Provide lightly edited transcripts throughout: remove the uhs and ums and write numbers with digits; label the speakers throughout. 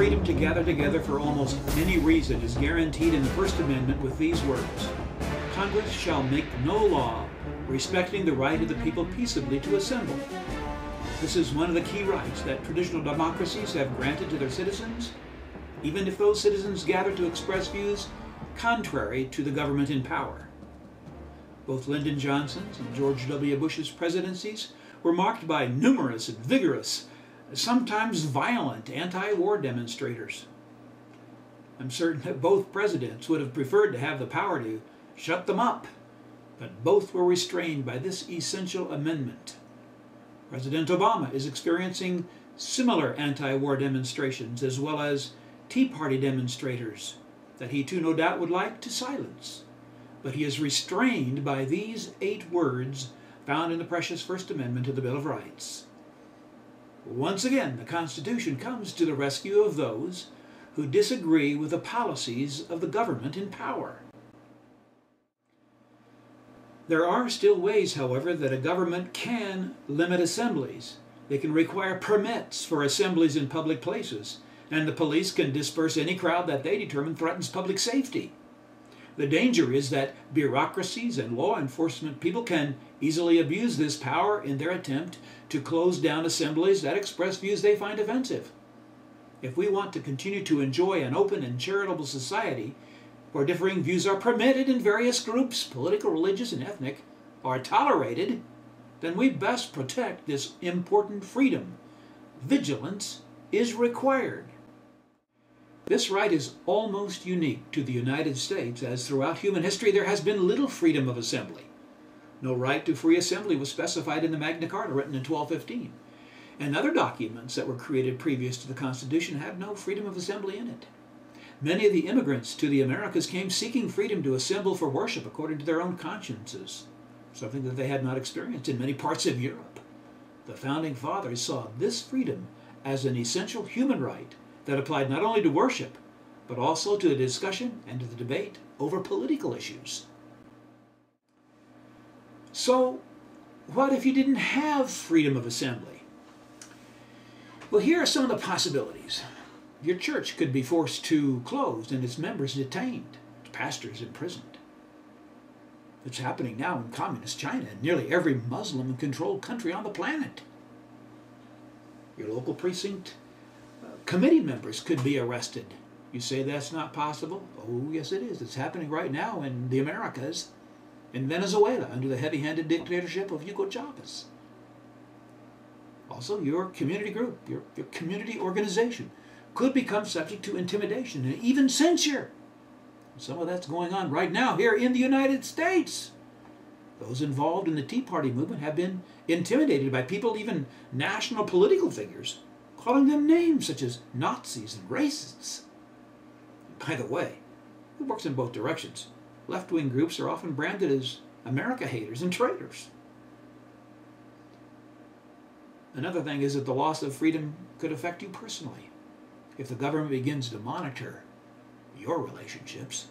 Speaker 1: freedom to gather together for almost any reason is guaranteed in the First Amendment with these words: Congress shall make no law respecting the right of the people peaceably to assemble. This is one of the key rights that traditional democracies have granted to their citizens, even if those citizens gather to express views contrary to the government in power. Both Lyndon Johnson's and George W. Bush's presidencies were marked by numerous and vigorous, sometimes violent, anti-war demonstrators. I'm certain that both presidents would have preferred to have the power to shut them up, but both were restrained by this essential amendment. President Obama is experiencing similar anti-war demonstrations as well as Tea Party demonstrators that he too no doubt would like to silence. But he is restrained by these 8 words found in the precious First Amendment of the Bill of Rights. Once again, the Constitution comes to the rescue of those who disagree with the policies of the government in power. There are still ways, however, that a government can limit assemblies. They can require permits for assemblies in public places, and the police can disperse any crowd that they determine threatens public safety. The danger is that bureaucracies and law enforcement people can easily abuse this power in their attempt to close down assemblies that express views they find offensive. If we want to continue to enjoy an open and charitable society where differing views are permitted in various groups, political, religious, and ethnic, are tolerated, then we best protect this important freedom. Vigilance is required. This right is almost unique to the United States, as throughout human history there has been little freedom of assembly. No right to free assembly was specified in the Magna Carta, written in 1215, and other documents that were created previous to the Constitution have no freedom of assembly in it. Many of the immigrants to the Americas came seeking freedom to assemble for worship according to their own consciences, something that they had not experienced in many parts of Europe. The Founding Fathers saw this freedom as an essential human right that applied not only to worship, but also to the discussion and to the debate over political issues. So, what if you didn't have freedom of assembly? Well, here are some of the possibilities. Your church could be forced to close and its members detained, its pastors imprisoned. It's happening now in communist China and nearly every Muslim-controlled country on the planet. Your local precinct committee members could be arrested. You say that's not possible? Oh, yes it is. It's happening right now in the Americas, in Venezuela, under the heavy-handed dictatorship of Hugo Chavez. Also, your community group, your community organization could become subject to intimidation and even censure. Some of that's going on right now here in the United States. Those involved in the Tea Party movement have been intimidated by people, even national political figures, calling them names such as Nazis and racists. By the way, it works in both directions. Left-wing groups are often branded as America haters and traitors. Another thing is that the loss of freedom could affect you personally if the government begins to monitor your relationships.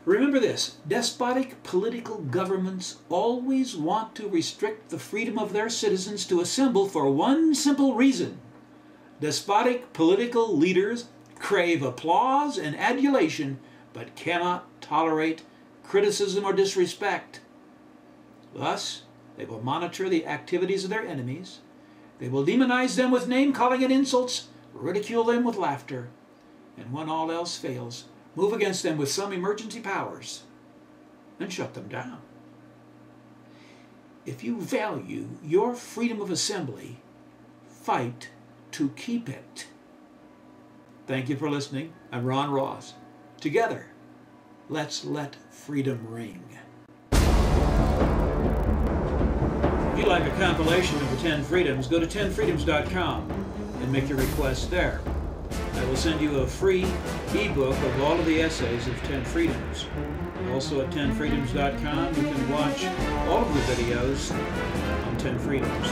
Speaker 1: Remember this: despotic political governments always want to restrict the freedom of their citizens to assemble for one simple reason. Despotic political leaders crave applause and adulation, but cannot tolerate criticism or disrespect. Thus, they will monitor the activities of their enemies. They will demonize them with name-calling and insults, ridicule them with laughter, and when all else fails, move against them with some emergency powers and shut them down. If you value your freedom of assembly, fight to keep it. Thank you for listening. I'm Ron Ross. Together, let's let freedom ring. If you'd like a compilation of the 10 Freedoms, go to 10freedoms.com and make your request there. I will send you a free ebook of all of the essays of 10 Freedoms. Also at 10freedoms.com you can watch all of the videos on 10 Freedoms.